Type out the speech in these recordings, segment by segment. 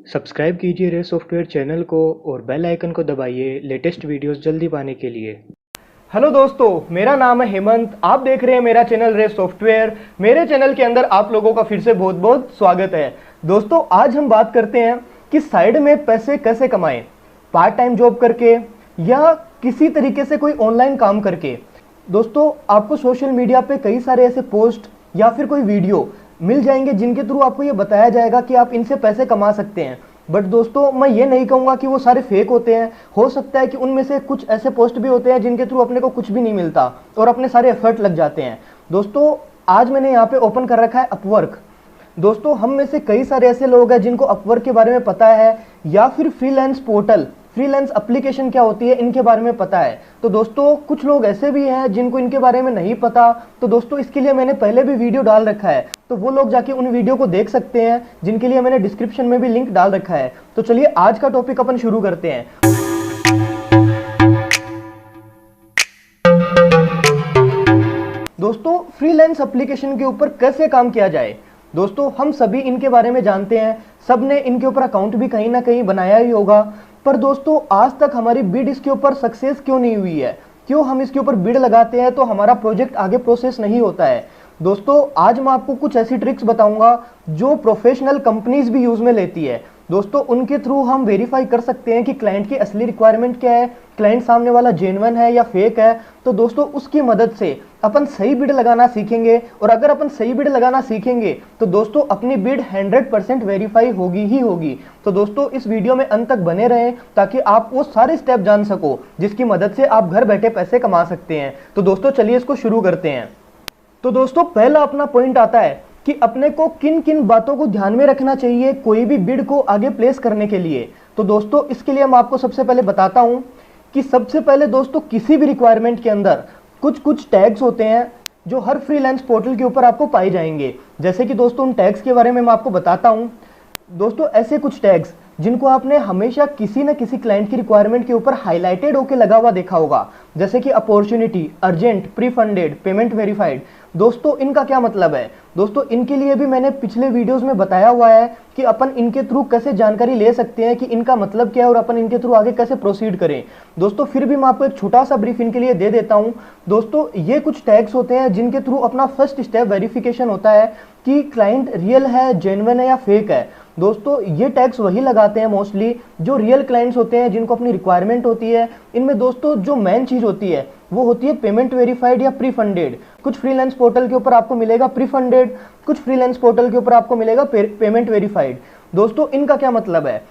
Subscribe कीजिए रे software channel को और बेल आइकन को दबाइए लेटेस्ट वीडियोस जल्दी पाने के लिए। हेलो दोस्तों, मेरा नाम है हेमंत। आप देख रहे हैं मेरा चैनल रे सॉफ्टवेयर। मेरे चैनल के अंदर आप लोगों का फिर से बहुत बहुत स्वागत है। दोस्तों, आज हम बात करते हैं कि साइड में पैसे कैसे कमाएं, पार्ट टाइम जॉब करके या किसी तरीके से कोई ऑनलाइन काम करके। दोस्तों, आपको सोशल मीडिया पे कई सारे ऐसे पोस्ट या फिर कोई वीडियो मिल जाएंगे जिनके थ्रू आपको ये बताया जाएगा कि आप इनसे पैसे कमा सकते हैं। बट दोस्तों, मैं ये नहीं कहूँगा कि वो सारे फेक होते हैं। हो सकता है कि उनमें से कुछ ऐसे पोस्ट भी होते हैं जिनके थ्रू अपने को कुछ भी नहीं मिलता और अपने सारे एफर्ट लग जाते हैं। दोस्तों, आज मैंने यहाँ पे ओपन कर रखा है अपवर्क। दोस्तों, हम में से कई सारे ऐसे लोग हैं जिनको अपवर्क के बारे में पता है या फिर फ्रीलांस पोर्टल, फ्रीलांस एप्लीकेशन क्या होती है, इनके बारे में पता है। तो दोस्तों, कुछ लोग ऐसे भी हैं जिनको इनके बारे में नहीं पता। तो दोस्तों, इसके लिए मैंने पहले भी वीडियो डाल रखा है, तो वो लोग जाके उन वीडियो को देख सकते हैं, जिनके लिए मैंने डिस्क्रिप्शन में भी लिंक डाल रखा है। तो चलिए आज का टॉपिक अपन शुरू करते हैं। दोस्तों, फ्रीलांस एप्लीकेशन के ऊपर कैसे काम किया जाए। दोस्तों, हम सभी इनके बारे में जानते हैं, सब ने इनके ऊपर अकाउंट भी कहीं ना कहीं बनाया ही होगा। पर दोस्तों, आज तक हमारी बिड इसके ऊपर सक्सेस क्यों नहीं हुई है? क्यों हम इसके ऊपर बिड लगाते हैं तो हमारा प्रोजेक्ट आगे प्रोसेस नहीं होता है? दोस्तों, आज मैं आपको कुछ ऐसी ट्रिक्स बताऊंगा जो प्रोफेशनल कंपनीज भी यूज में लेती है। दोस्तों, उनके थ्रू हम वेरीफाई कर सकते हैं कि क्लाइंट की असली रिक्वायरमेंट क्या है, क्लाइंट सामने वाला जेन्युइन है या फेक है। तो दोस्तों, उसकी मदद से अपन सही बिड लगाना सीखेंगे, और अगर अपन सही बिड लगाना सीखेंगे तो दोस्तों अपनी बिड 100% वेरीफाई होगी ही होगी। तो दोस्तों, इस वीडियो में अंत तक बने रहें ताकि आप वो सारे स्टेप जान सको जिसकी मदद से आप घर बैठे पैसे कमा सकते हैं। तो दोस्तों, चलिए इसको शुरू करते हैं। तो दोस्तों, पहला अपना पॉइंट आता है कि अपने को किन किन बातों को ध्यान में रखना चाहिए कोई भी बिड को आगे प्लेस करने के लिए। तो दोस्तों, इसके लिए मैं आपको सबसे पहले बताता हूं कि सबसे पहले दोस्तों, किसी भी रिक्वायरमेंट के अंदर कुछ कुछ टैग्स होते हैं जो हर फ्रीलांस पोर्टल के ऊपर आपको पाए जाएंगे। जैसे कि दोस्तों, उन टैग्स के बारे में मैं आपको बताता हूं। दोस्तों, ऐसे कुछ टैग्स जिनको आपने हमेशा किसी न किसी क्लाइंट की रिक्वायरमेंट के ऊपर हाईलाइटेड होकर लगा हुआ देखा होगा, जैसे कि opportunity, urgent, pre funded, payment verified. दोस्तों, इनका क्या मतलब है? दोस्तों, इनके लिए भी मैंने पिछले वीडियोस में बताया हुआ है कि अपन इनके थ्रू कैसे जानकारी ले सकते हैं कि इनका मतलब क्या है और अपन इनके थ्रू आगे कैसे प्रोसीड करें। दोस्तों, फिर भी मैं आपको एक छोटा सा ब्रीफ इनके लिए दे देता हूं। दोस्तों, ये कुछ टैग्स होते हैं जिनके थ्रू अपना फर्स्ट स्टेप वेरिफिकेशन होता है कि क्लाइंट रियल है, जेन्युइन है या फेक है। दोस्तों, ये टैग्स वही लगाते हैं मोस्टली जो रियल क्लाइंट्स होते हैं, जिनको अपनी रिक्वायरमेंट होती है। इनमें दोस्तों जो मेन चीज होती है वो होती है पेमेंट वेरीफाइड या प्री फंडेड। कुछ फ्रीलांस पोर्टल के ऊपर आपको मिलेगा प्री फंडेड, कुछ फ्रीलांस पोर्टल के ऊपर आपको मिलेगा पेमेंट वेरीफाइड। दोस्तों, इनका क्या मतलब है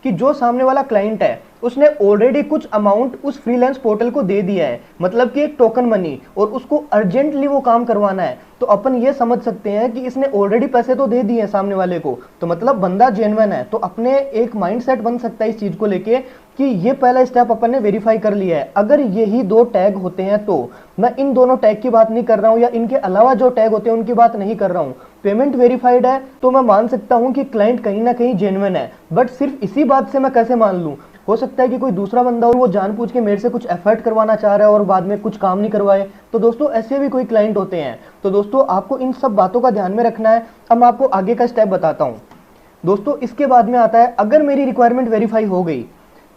कि जो सामने वाला क्लाइंट है उसने ऑलरेडी कुछ अमाउंट उस फ्रीलांस पोर्टल को दे दिया है, मतलब कि एक टोकन मनी, और उसको अर्जेंटली वो काम करवाना है। तो अपन ये समझ सकते हैं कि इसने ऑलरेडी पैसे तो दे दिए हैं सामने वाले को, तो मतलब बंदा जेन्युइन है। तो अपने एक माइंडसेट बन सकता है इस चीज को लेके कि ये पहला स्टेप अपन ने वेरीफाई कर लिया है। अगर यही दो टैग होते हैं, तो मैं इन दोनों टैग की बात नहीं कर रहा हूं या इनके अलावा जो टैग होते हैं उनकी बात नहीं कर रहा हूं। पेमेंट वेरीफाइड है तो मैं मान सकता हूं कि क्लाइंट कहीं ना कहीं जेन्युइन है। बट सिर्फ इसी बात से मैं कैसे मान लूं? हो सकता है कि कोई दूसरा बंदा हो, वो जानबूझ के मेरे से कुछ एफर्ट करवाना चाह रहा है और बाद में कुछ काम नहीं करवाए। तो दोस्तों, ऐसे भी कोई क्लाइंट होते हैं। तो दोस्तों, आपको इन सब बातों का ध्यान में रखना है। अब मैं आपको आगे का स्टेप बताता हूं। दोस्तों, इसके बाद में आता है, अगर मेरी रिक्वायरमेंट वेरीफाई हो गई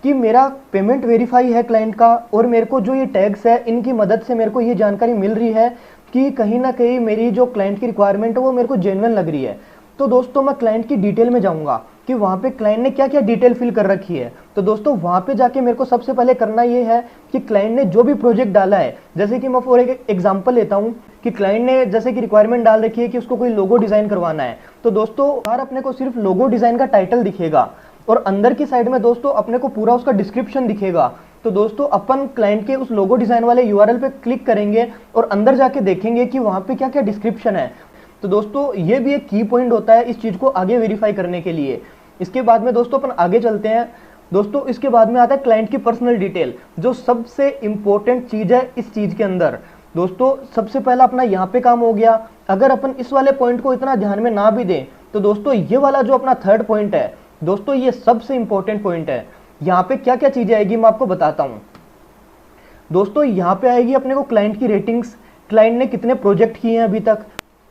कि मेरा पेमेंट वेरीफाई है क्लाइंट का, और मेरे को जो ये टैग्स है इनकी मदद से मेरे को ये जानकारी मिल रही है कि कहीं ना कहीं मेरी जो क्लाइंट की रिक्वायरमेंट है वो मेरे को जेन्युइन लग रही है। तो दोस्तों, मैं क्लाइंट की डिटेल में जाऊंगा कि वहां पे क्लाइंट ने क्या क्या डिटेल फिल कर रखी है। तो दोस्तों, वहां पे जाके मेरे को सबसे पहले करना ये है कि क्लाइंट ने जो भी प्रोजेक्ट डाला है, जैसे कि मैं फॉर एक एग्जांपल लेता हूं कि क्लाइंट ने जैसे कि रिक्वायरमेंट डाल रखी है कि उसको कोई लोगो डिजाइन करवाना है। तो दोस्तों, बाहर अपने को सिर्फ लोगो डिजाइन का टाइटल दिखेगा और अंदर की साइड में दोस्तों अपने को पूरा उसका डिस्क्रिप्शन दिखेगा। तो दोस्तों, अपन क्लाइंट के उस लोगो डिजाइन वाले यूआरएल पे क्लिक करेंगे और अंदर जाके देखेंगे कि वहां पे क्या क्या डिस्क्रिप्शन है। तो दोस्तों, ये भी एक की पॉइंट होता है इस चीज को आगे वेरीफाई करने के लिए। इसके बाद में दोस्तों अपन आगे चलते हैं। दोस्तों, इसके बाद में आता है क्लाइंट की पर्सनल डिटेल, जो सबसे इंपॉर्टेंट चीज है इस चीज के अंदर। दोस्तों, सबसे पहला अपना यहाँ पे काम हो गया। अगर अपन इस वाले पॉइंट को इतना ध्यान में ना भी दें तो दोस्तों, ये वाला जो अपना थर्ड पॉइंट है, दोस्तों ये सबसे इंपॉर्टेंट पॉइंट है। यहाँ पे क्या क्या चीजें आएगी मैं आपको बताता हूँ। दोस्तों, यहाँ पे आएगी अपने को क्लाइंट की रेटिंग्स, क्लाइंट ने कितने प्रोजेक्ट किए हैं अभी तक,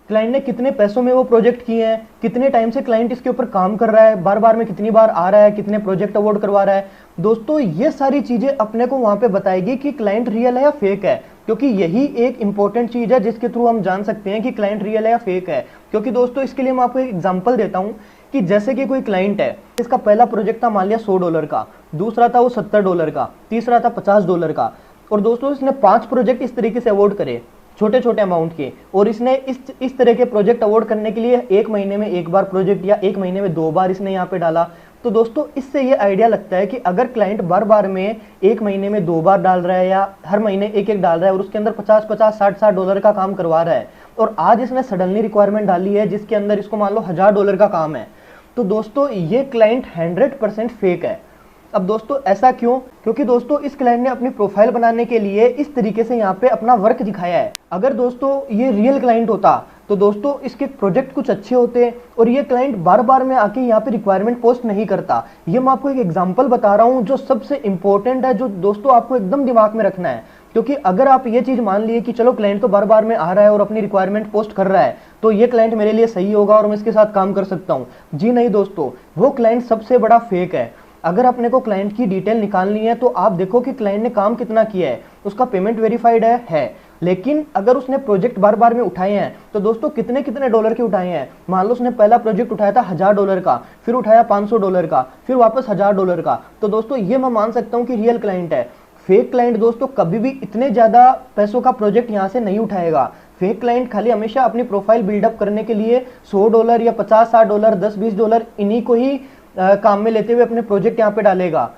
क्लाइंट ने कितने पैसों में वो प्रोजेक्ट किए हैं, कितने टाइम से क्लाइंट इसके ऊपर काम कर रहा है, बार बार में कितनी बार आ रहा है, कितने प्रोजेक्ट अवार्ड करवा रहा है। दोस्तों ये सारी चीजें अपने को वहां पे बताएगी कि क्लाइंट रियल है या फेक है, क्योंकि यही एक इंपॉर्टेंट चीज है जिसके थ्रू हम जान सकते हैं कि क्लाइंट रियल है या फेक है। क्योंकि दोस्तों इसके लिए मैं आपको एक एग्जांपल देता हूं कि जैसे कि कोई क्लाइंट है, इसका पहला प्रोजेक्ट था मान लिया $100 का, दूसरा था वो $70 का, तीसरा था $50 का, और दोस्तों इसने 5 प्रोजेक्ट इस तरीके से अवार्ड करे छोटे छोटे अमाउंट के, और इसने इस तरह के प्रोजेक्ट अवार्ड करने के लिए 1 महीने में 1 बार प्रोजेक्ट या 1 महीने में 2 बार इसने यहाँ पे डाला। तो दोस्तों इससे ये आइडिया लगता है कि अगर क्लाइंट बार बार में 1 महीने में 2 बार डाल रहा है या हर महीने एक एक डाल रहा है और उसके अंदर 50-50 $60 का काम करवा रहा है, और आज इसने सडनली रिक्वायरमेंट डाली है जिसके अंदर इसको मान लो $1000 का काम है, तो दोस्तों ये क्लाइंट 100% फेक है। अब दोस्तों ऐसा क्यों? क्योंकि दोस्तों इस क्लाइंट ने अपनी प्रोफाइल बनाने के लिए इस तरीके से यहाँ पे अपना वर्क दिखाया है। अगर दोस्तों ये रियल क्लाइंट होता तो दोस्तों इसके प्रोजेक्ट कुछ अच्छे होते और ये क्लाइंट बार बार में आके यहाँ पे रिक्वायरमेंट पोस्ट नहीं करता। ये मैं आपको एक एग्जांपल बता रहा हूँ जो सबसे इंपॉर्टेंट है, जो दोस्तों आपको एकदम दिमाग में रखना है। क्योंकि अगर आप ये चीज मान लिए कि चलो क्लाइंट तो बार बार में आ रहा है और अपनी रिक्वायरमेंट पोस्ट कर रहा है तो ये क्लाइंट मेरे लिए सही होगा और मैं इसके साथ काम कर सकता हूँ, जी नहीं दोस्तों, वो क्लाइंट सबसे बड़ा फेक है। अगर अपने को क्लाइंट की डिटेल निकालनी है तो आप देखो कि क्लाइंट ने काम कितना किया है, उसका पेमेंट वेरीफाइड है। लेकिन अगर उसने प्रोजेक्ट बार बार में उठाए हैं तो दोस्तों कितने कितने डॉलर के उठाए हैं। मान लो उसने पहला प्रोजेक्ट उठाया था $1000 का, फिर उठाया $500 का, फिर वापस $1000 का, तो दोस्तों ये मैं मान सकता हूँ कि रियल क्लाइंट है। फेक क्लाइंट दोस्तों कभी भी इतने ज्यादा पैसों का प्रोजेक्ट यहाँ से नहीं उठाएगा। फेक क्लाइंट खाली हमेशा अपनी प्रोफाइल बिल्डअप करने के लिए $100 या $50-60, $10-20 इन्हीं को ही काम में लेते हुए अपने प्रोजेक्ट यहाँ पे डालेगा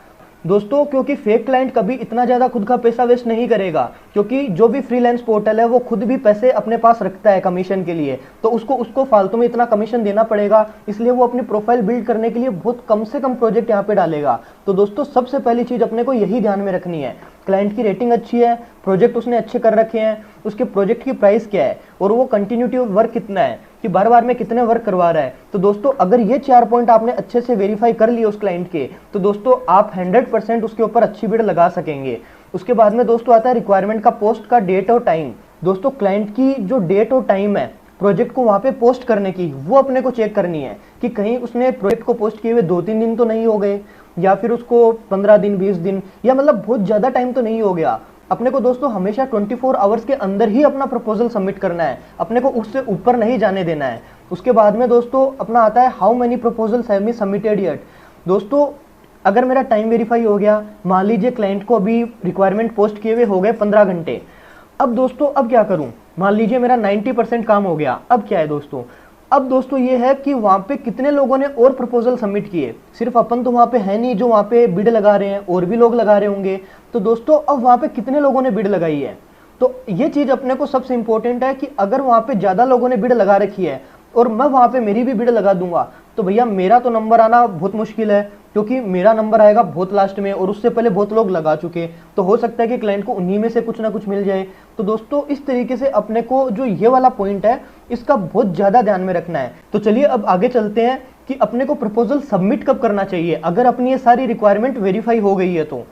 दोस्तों। क्योंकि फेक क्लाइंट कभी इतना ज्यादा खुद का पैसा वेस्ट नहीं करेगा, क्योंकि जो भी फ्रीलांस पोर्टल है वो खुद भी पैसे अपने पास रखता है कमीशन के लिए, तो उसको फालतू में इतना कमीशन देना पड़ेगा, इसलिए वो अपनी प्रोफाइल बिल्ड करने के लिए बहुत कम से कम प्रोजेक्ट यहाँ पे डालेगा। तो दोस्तों सबसे पहली चीज अपने को यही ध्यान में रखनी है, क्लाइंट की रेटिंग अच्छी है, प्रोजेक्ट उसने अच्छे कर रखे हैं, उसके प्रोजेक्ट की प्राइस क्या है और वो कंटिन्यूटी ऑफ वर्क कितना है कि बार बार में कितने वर्क करवा रहा है। तो दोस्तों अगर ये 4 पॉइंट आपने अच्छे से वेरीफाई कर लिए उस क्लाइंट के, तो दोस्तों आप 100% उसके ऊपर अच्छी बिड लगा सकेंगे। उसके बाद में दोस्तों आता है रिक्वायरमेंट का पोस्ट का डेट और टाइम। दोस्तों क्लाइंट की जो डेट और टाइम है प्रोजेक्ट को वहां पे पोस्ट करने की, वो अपने को चेक करनी है कि कहीं उसने प्रोजेक्ट को पोस्ट किए हुए 2-3 दिन तो नहीं हो गए, या फिर उसको 15 दिन 20 दिन या मतलब बहुत ज्यादा टाइम तो नहीं हो गया। अपने को दोस्तों हमेशा 24 आवर्स के अंदर ही अपना प्रपोजल सबमिट करना है, अपने को उससे ऊपर नहीं जाने देना है। उसके बाद में दोस्तों अपना आता है how many proposals have been submitted yet. दोस्तों अगर मेरा टाइम वेरीफाई हो गया, मान लीजिए क्लाइंट को अभी रिक्वायरमेंट पोस्ट किए हुए हो गए 15 घंटे, अब दोस्तों अब क्या करूं, मान लीजिए मेरा 90% काम हो गया, अब क्या है दोस्तों, अब दोस्तों ये है कि वहां पे कितने लोगों ने और प्रपोजल सबमिट किए। सिर्फ अपन तो वहां पे है नहीं जो वहां पे बिड लगा रहे हैं, और भी लोग लगा रहे होंगे। तो दोस्तों अब वहां पे कितने लोगों ने बिड लगाई है, तो ये चीज अपने को सबसे इंपॉर्टेंट है कि अगर वहां पे ज्यादा लोगों ने बिड लगा रखी है और मैं वहां पे मेरी भी बिड लगा दूंगा, तो भैया मेरा तो नंबर आना बहुत मुश्किल है, क्योंकि मेरा नंबर आएगा बहुत लास्ट में और उससे पहले बहुत लोग लगा चुके, तो हो सकता है कि क्लाइंट को उन्हीं में से कुछ ना कुछ मिल जाए। तो दोस्तों इस तरीके से अपने को जो ये वाला पॉइंट है इसका बहुत ज्यादा ध्यान में रखना है। तो चलिए अब आगे चलते हैं कि अपने को प्रपोजल सबमिट कब करना चाहिए अगर अपनी ये सारी रिक्वायरमेंट वेरीफाई हो गई है। तो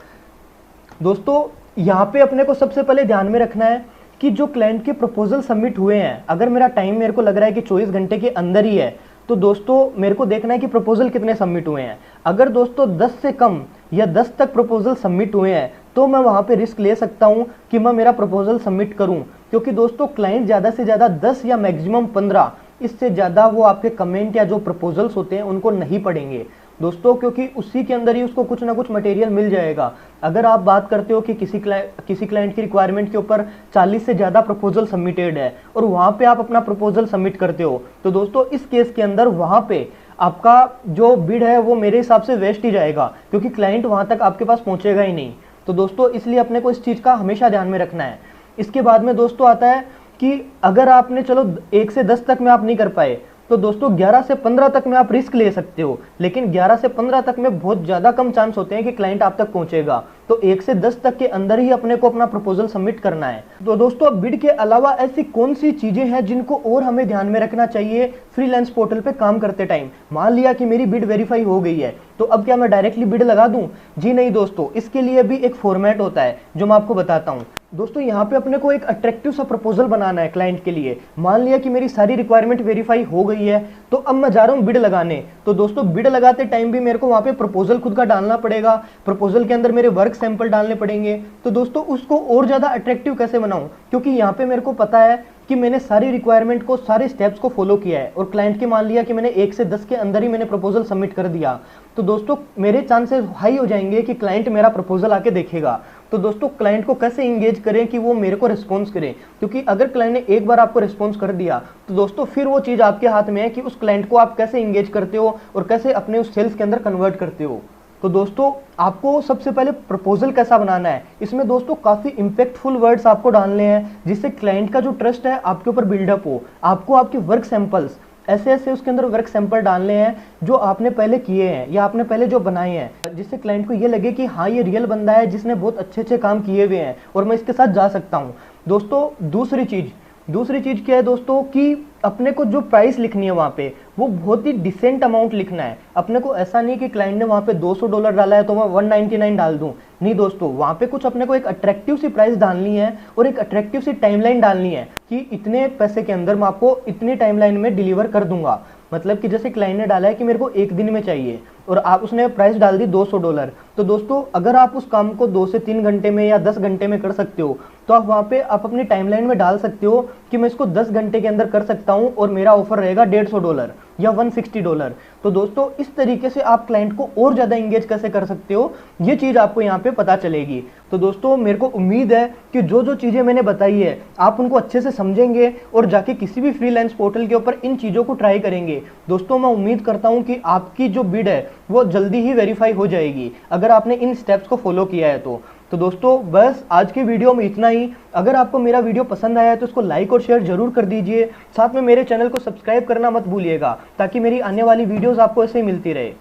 दोस्तों यहाँ पे अपने को सबसे पहले ध्यान में रखना है कि जो क्लाइंट के प्रपोजल सबमिट हुए हैं, अगर मेरा टाइम मेरे को लग रहा है कि 24 घंटे के अंदर ही है, तो दोस्तों मेरे को देखना है कि प्रपोजल कितने सबमिट हुए हैं। अगर दोस्तों 10 से कम या 10 तक प्रपोजल सबमिट हुए हैं तो मैं वहां पे रिस्क ले सकता हूं कि मैं मेरा प्रपोजल सबमिट करूं, क्योंकि दोस्तों क्लाइंट ज्यादा से ज्यादा 10 या मैक्सिमम 15, इससे ज्यादा वो आपके कमेंट या जो प्रपोजल्स होते हैं उनको नहीं पढ़ेंगे दोस्तों, क्योंकि उसी के अंदर ही उसको कुछ ना कुछ मटेरियल मिल जाएगा। अगर आप बात करते हो कि किसी क्लाइंट की रिक्वायरमेंट के ऊपर 40 से ज्यादा प्रपोजल सबमिटेड है और वहां पे आप अपना प्रपोजल सबमिट करते हो, तो दोस्तों इस केस के अंदर वहां पे आपका जो बिड है वो मेरे हिसाब से वेस्ट ही जाएगा, क्योंकि क्लाइंट वहां तक आपके पास पहुंचेगा ही नहीं। तो दोस्तों इसलिए अपने को इस चीज का हमेशा ध्यान में रखना है। इसके बाद में दोस्तों आता है कि अगर आपने चलो 1 से 10 तक में आप नहीं कर पाए, तो दोस्तों 11 से 15 तक में आप रिस्क ले सकते हो, लेकिन 11 से 15 तक में बहुत ज्यादा कम चांस होते हैं कि क्लाइंट आप तक पहुंचेगा। तो 1 से 10 तक के अंदर ही अपने को अपना प्रपोजल सबमिट करना है। तो दोस्तों अब बिड के अलावा ऐसी कौन सी चीजें हैं जिनको और हमें ध्यान में रखना चाहिए फ्रीलांस पोर्टल पे काम करते टाइम। मान लिया कि मेरी बिड वेरीफाई हो गई है, तो अब क्या मैं डायरेक्टली बिड लगा दूं? जी नहीं दोस्तों, इसके लिए भी एक फॉर्मेट होता है जो मैं आपको बताता हूं। दोस्तों यहाँ पे अपने को एक अट्रैक्टिव सा प्रपोजल बनाना है क्लाइंट के लिए। मान लिया कि मेरी सारी रिक्वायरमेंट वेरीफाई हो गई है, तो अब मैं जा रहा हूँ बिड लगाने। तो दोस्तों बिड लगाते टाइम भी मेरे को वहाँ पे प्रपोजल खुद का डालना पड़ेगा, प्रपोजल के अंदर मेरे वर्क सैंपल डालने पड़ेंगे। तो दोस्तों उसको और ज़्यादा अट्रैक्टिव कैसे बनाऊँ, क्योंकि यहाँ पे मेरे को पता है कि मैंने सारी रिक्वायरमेंट को, सारे स्टेप्स को फॉलो किया है और क्लाइंट के मान लिया कि मैंने 1 से 10 के अंदर ही मैंने प्रपोजल सबमिट कर दिया, तो दोस्तों मेरे चांसेस हाई हो जाएंगे कि क्लाइंट मेरा प्रपोजल आके देखेगा। तो दोस्तों क्लाइंट को कैसे इंगेज करें कि वो मेरे को रिस्पॉन्स करे, क्योंकि अगर क्लाइंट ने एक बार आपको रिस्पॉन्स कर दिया तो दोस्तों फिर वो चीज़ आपके हाथ में है कि उस क्लाइंट को आप कैसे इंगेज करते हो और कैसे अपने उस सेल्स के अंदर कन्वर्ट करते हो। तो दोस्तों आपको सबसे पहले प्रपोजल कैसा बनाना है, इसमें दोस्तों काफ़ी इंपैक्टफुल वर्ड्स आपको डालने हैं जिससे क्लाइंट का जो ट्रस्ट है आपके ऊपर बिल्डअप हो। आपको आपके वर्क सैंपल्स ऐसे ऐसे उसके अंदर वर्क सैंपल डालने हैं जो आपने पहले किए हैं या आपने पहले जो बनाए हैं, जिससे क्लाइंट को ये लगे कि हाँ ये रियल बंदा है जिसने बहुत अच्छे अच्छे काम किए हुए हैं और मैं इसके साथ जा सकता हूँ। दोस्तों दूसरी चीज़ क्या है दोस्तों कि अपने को जो प्राइस लिखनी है वहाँ पे वो बहुत ही डिसेंट अमाउंट लिखना है। अपने को ऐसा नहीं कि क्लाइंट ने वहाँ पे $200 डाला है तो मैं 199 डाल दूँ। नहीं दोस्तों, वहाँ पे कुछ अपने को एक अट्रैक्टिव सी प्राइस डालनी है और एक अट्रैक्टिव सी टाइमलाइन डालनी है कि इतने पैसे के अंदर मैं आपको इतनी टाइमलाइन में डिलीवर कर दूंगा। मतलब कि जैसे क्लाइंट ने डाला है कि मेरे को 1 दिन में चाहिए और आप उसने प्राइस डाल दी $200, तो दोस्तों अगर आप उस काम को 2 से 3 घंटे में या 10 घंटे में कर सकते हो तो आप वहाँ पे आप अपनी टाइमलाइन में डाल सकते हो कि मैं इसको 10 घंटे के अंदर कर सकता हूँ और मेरा ऑफर रहेगा $150 या $160। तो दोस्तों इस तरीके से आप क्लाइंट को और ज़्यादा इंगेज कैसे कर सकते हो ये चीज़ आपको यहाँ पे पता चलेगी। तो दोस्तों मेरे को उम्मीद है कि जो जो चीज़ें मैंने बताई है आप उनको अच्छे से समझेंगे और जाके किसी भी फ्रीलांस पोर्टल के ऊपर इन चीज़ों को ट्राई करेंगे। दोस्तों मैं उम्मीद करता हूँ कि आपकी जो बिड है वो जल्दी ही वेरीफाई हो जाएगी अगर आपने इन स्टेप्स को फॉलो किया है तो दोस्तों बस आज की वीडियो में इतना ही। अगर आपको मेरा वीडियो पसंद आया है तो इसको लाइक और शेयर जरूर कर दीजिए। साथ में मेरे चैनल को सब्सक्राइब करना मत भूलिएगा ताकि मेरी आने वाली वीडियोस आपको ऐसे ही मिलती रहे।